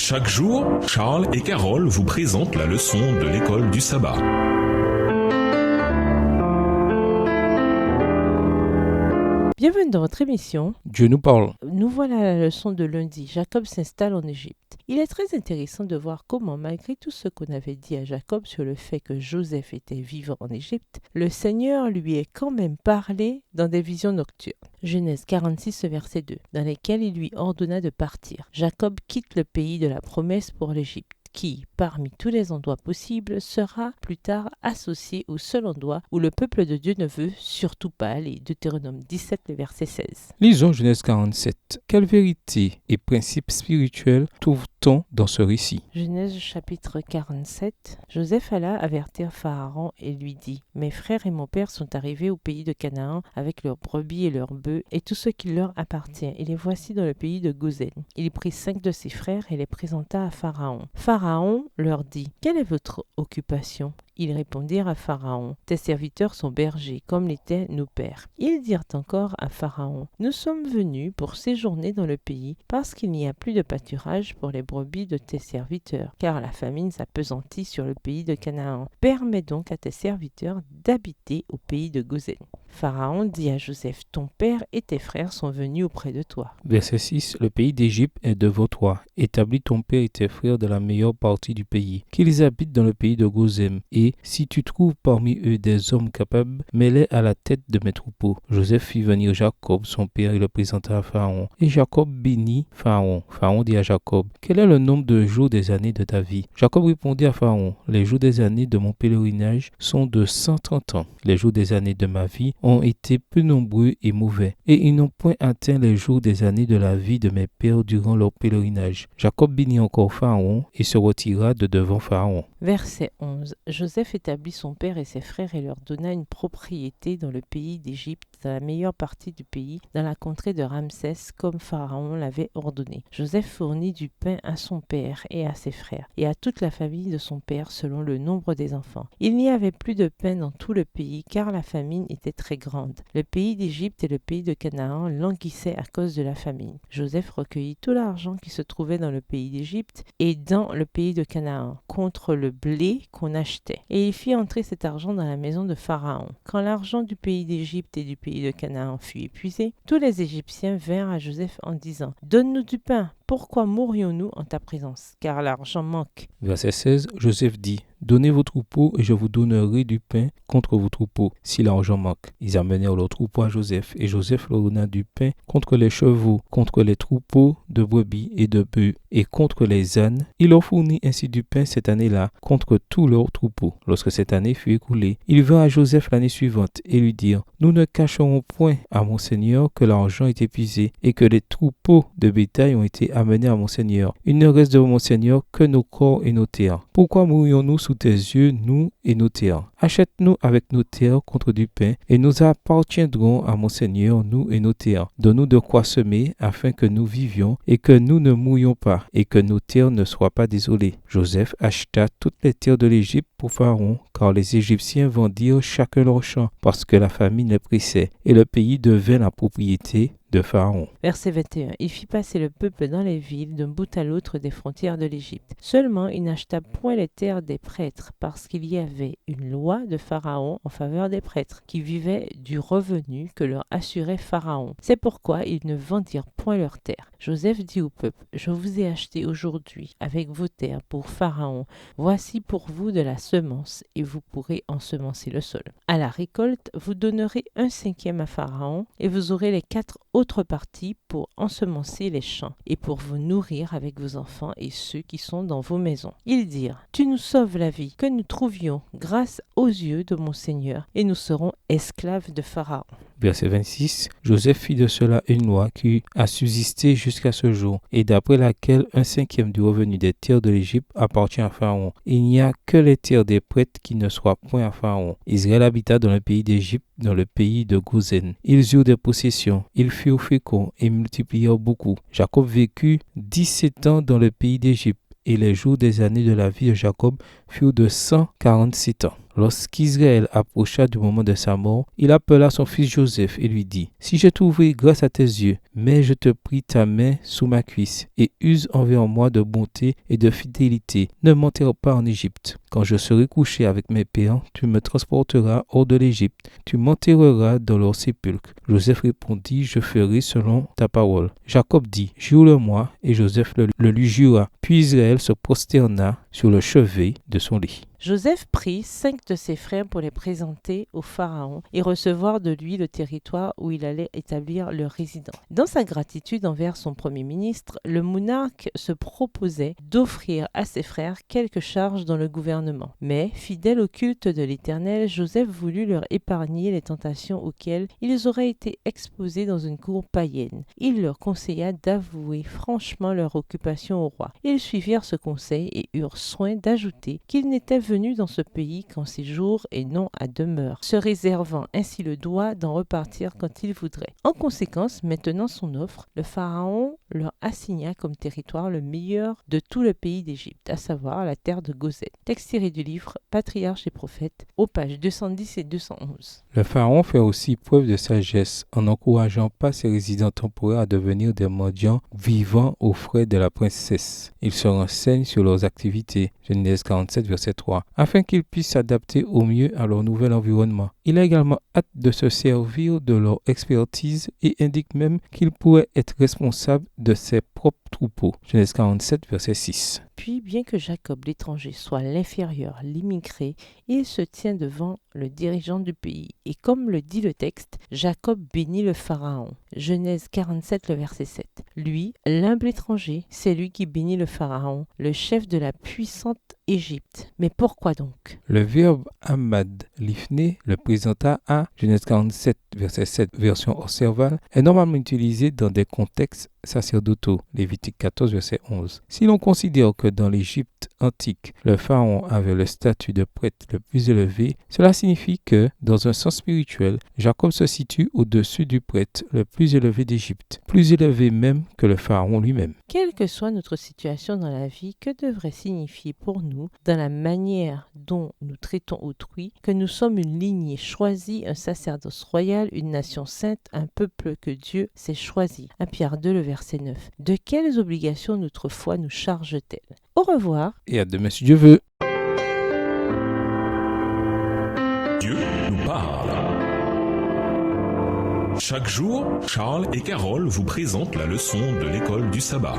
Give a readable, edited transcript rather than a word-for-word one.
Chaque jour, Charles et Carole vous présentent la leçon de l'école du sabbat. Bienvenue dans votre émission. Dieu nous parle. Nous voilà à la leçon de lundi. Jacob s'installe en Égypte. Il est très intéressant de voir comment, malgré tout ce qu'on avait dit à Jacob sur le fait que Joseph était vivant en Égypte, le Seigneur lui est quand même parlé dans des visions nocturnes. Genèse 46, verset 2, dans lesquelles il lui ordonna de partir. Jacob quitte le pays de la promesse pour l'Égypte, qui, parmi tous les endroits possibles, sera plus tard associé au seul endroit où le peuple de Dieu ne veut surtout pas aller. Deutéronome 17, le verset 16. Lisons Genèse 47. Quelle vérité et principe spirituel trouve-t-on dans ce récit? Genèse chapitre 47. Joseph alla avertir Pharaon et lui dit : « Mes frères et mon père sont arrivés au pays de Canaan avec leurs brebis et leurs bœufs et tout ce qui leur appartient, et les voici dans le pays de Goshen. » Il prit 5 de ses frères et les présenta à Pharaon. Pharaon leur dit : « Quelle est votre occupation ? » Ils répondirent à Pharaon : « Tes serviteurs sont bergers, comme l'étaient nos pères. » Ils dirent encore à Pharaon : « Nous sommes venus pour séjourner dans le pays, parce qu'il n'y a plus de pâturage pour les brebis de tes serviteurs, car la famine s'appesantit sur le pays de Canaan. Permets donc à tes serviteurs d'habiter au pays de Goshen. » Pharaon dit à Joseph : « Ton père et tes frères sont venus auprès de toi. » Verset 6. Le pays d'Égypte est devant toi. Établis ton père et tes frères dans la meilleure partie du pays, qu'ils habitent dans le pays de Goshen. Et si tu trouves parmi eux des hommes capables, mets-les à la tête de mes troupeaux. Joseph fit venir Jacob, son père, et le présenta à Pharaon. Et Jacob bénit Pharaon. Pharaon dit à Jacob : « Quel est le nombre de jours des années de ta vie ? » Jacob répondit à Pharaon : « Les jours des années de mon pèlerinage sont de 130 ans. Les jours des années de ma vie ont été peu nombreux et mauvais, et ils n'ont point atteint les jours des années de la vie de mes pères durant leur pèlerinage. » Jacob bénit encore Pharaon et se retira de devant Pharaon. Verset 11. Joseph établit son père et ses frères et leur donna une propriété dans le pays d'Égypte, dans la meilleure partie du pays, dans la contrée de Ramsès, comme Pharaon l'avait ordonné. Joseph fournit du pain à son père et à ses frères, et à toute la famille de son père selon le nombre des enfants. Il n'y avait plus de pain dans tout le pays, car la famine était très grande. Le pays d'Égypte et le pays de Canaan languissaient à cause de la famine. Joseph recueillit tout l'argent qui se trouvait dans le pays d'Égypte et dans le pays de Canaan, contre le blé qu'on achetait. Et il fit entrer cet argent dans la maison de Pharaon. Quand l'argent du pays d'Égypte et du pays de Canaan fut épuisé, tous les Égyptiens vinrent à Joseph en disant : « Donne-nous du pain. Pourquoi mourrions-nous en ta présence ? Car l'argent manque. » Verset 16. Joseph dit : « Donnez vos troupeaux et je vous donnerai du pain contre vos troupeaux, si l'argent manque. » Ils amenèrent leurs troupeaux à Joseph, et Joseph leur donna du pain contre les chevaux, contre les troupeaux de brebis et de bœufs, et contre les ânes. Il leur fournit ainsi du pain cette année-là, contre tous leurs troupeaux. Lorsque cette année fut écoulée, ils vinrent à Joseph l'année suivante, et lui dirent : « Nous ne cacherons point à mon Seigneur que l'argent est épuisé, et que les troupeaux de bétail ont été amenés à mon Seigneur. Il ne reste de mon Seigneur que nos corps et nos terres. Pourquoi mourrions-nous sous tes yeux, nous et nos terres ? Achète-nous avec nos terres contre du pain, et nous appartiendrons à mon Seigneur, nous et nos terres. Donne-nous de quoi semer, afin que nous vivions, et que nous ne mourions pas, et que nos terres ne soient pas désolées. » Joseph acheta toutes les terres de l'Égypte pour Pharaon, car les Égyptiens vendirent chacun leur champ, parce que la famine les pressait, et le pays devint la propriété de Pharaon. Verset 21. Il fit passer le peuple dans les villes d'un bout à l'autre des frontières de l'Égypte. Seulement, il n'acheta point les terres des prêtres, parce qu'il y avait une loi de Pharaon en faveur des prêtres, qui vivaient du revenu que leur assurait Pharaon. C'est pourquoi ils ne vendirent point leurs terres. Joseph dit au peuple : « Je vous ai acheté aujourd'hui avec vos terres pour Pharaon. Voici pour vous de la semence, et vous pourrez ensemencer le sol. À la récolte, vous donnerez 1/5 à Pharaon, et vous aurez les 4 autres parties pour ensemencer les champs, et pour vous nourrir avec vos enfants et ceux qui sont dans vos maisons. » Ils dirent : « Tu nous sauves la vie, que nous trouvions grâce aux yeux de mon Seigneur, et nous serons esclaves de Pharaon. » Verset 26. Joseph fit de cela une loi qui a subsisté jusqu'à ce jour, et d'après laquelle 1/5 du revenu des terres de l'Égypte appartient à Pharaon. Il n'y a que les terres des prêtres qui ne soient point à Pharaon. Israël habita dans le pays d'Égypte, dans le pays de Goshen. Ils eurent des possessions, ils furent féconds et multiplièrent beaucoup. Jacob vécut 17 ans dans le pays d'Égypte, et les jours des années de la vie de Jacob furent de 147 ans. Lorsqu'Israël approcha du moment de sa mort, il appela son fils Joseph et lui dit : « Si j'ai trouvé grâce à tes yeux, mais je te prie ta main sous ma cuisse et use envers moi de bonté et de fidélité. Ne m'enterre pas en Égypte. Quand je serai couché avec mes pères, tu me transporteras hors de l'Égypte. Tu m'enterreras dans leur sépulcre. » Joseph répondit : « Je ferai selon ta parole. » Jacob dit : « Jure-le-moi. » Et Joseph le lui jura. Puis Israël se prosterna sur le chevet de son lit. Joseph prit 5 de ses frères pour les présenter au Pharaon et recevoir de lui le territoire où il allait établir leur résidence. Dans sa gratitude envers son premier ministre, le monarque se proposait d'offrir à ses frères quelques charges dans le gouvernement. Mais, fidèle au culte de l'Éternel, Joseph voulut leur épargner les tentations auxquelles ils auraient été exposés dans une cour païenne. Il leur conseilla d'avouer franchement leur occupation au roi. Ils suivirent ce conseil et eurent soin d'ajouter qu'ils n'étaient venus dans ce pays qu'en séjour et non à demeure, se réservant ainsi le droit d'en repartir quand ils voudraient. En conséquence, maintenant son offre, le Pharaon leur assigna comme territoire le meilleur de tout le pays d'Égypte, à savoir la terre de Goshen. Texte tiré du livre Patriarches et Prophètes, aux pages 210 et 211. Le Pharaon fait aussi preuve de sagesse en n'encourageant pas ses résidents temporaires à devenir des mendiants vivant aux frais de la princesse. Il se renseigne sur leurs activités, Genèse 47, verset 3, afin qu'ils puissent s'adapter au mieux à leur nouvel environnement. Il a également hâte de se servir de leur expertise et indique même qu'ils pourraient être responsables de ses propres troupeaux. Genèse 47, verset 6. Puis, bien que Jacob l'étranger soit l'inférieur, l'immigré, il se tient devant le dirigeant du pays. Et comme le dit le texte, Jacob bénit le Pharaon. Genèse 47, le verset 7. Lui, l'humble étranger, c'est lui qui bénit le Pharaon, le chef de la puissante Égypte. Mais pourquoi donc? Le verbe Hamad Lifné, le présenta à Genèse 47, verset 7, version Orserval, est normalement utilisé dans des contextes sacerdotaux, Lévitique 14, verset 11. Si l'on considère que dans l'Égypte antique, le pharaon avait le statut de prêtre le plus élevé, cela signifie que, dans un sens spirituel, Jacob se situe au-dessus du prêtre le plus élevé d'Égypte, plus élevé même que le pharaon lui-même. Quelle que soit notre situation dans la vie, que devrait signifier pour nous, dans la manière dont nous traitons autrui, que nous sommes une lignée choisie, un sacerdoce royal, une nation sainte, un peuple que Dieu s'est choisi. 1 Pierre 2, le verset 9. De quelles obligations notre foi nous charge-t-elle? Au revoir. Et à demain si Dieu veut. Dieu nous parle. Chaque jour, Charles et Carole vous présentent la leçon de l'école du sabbat.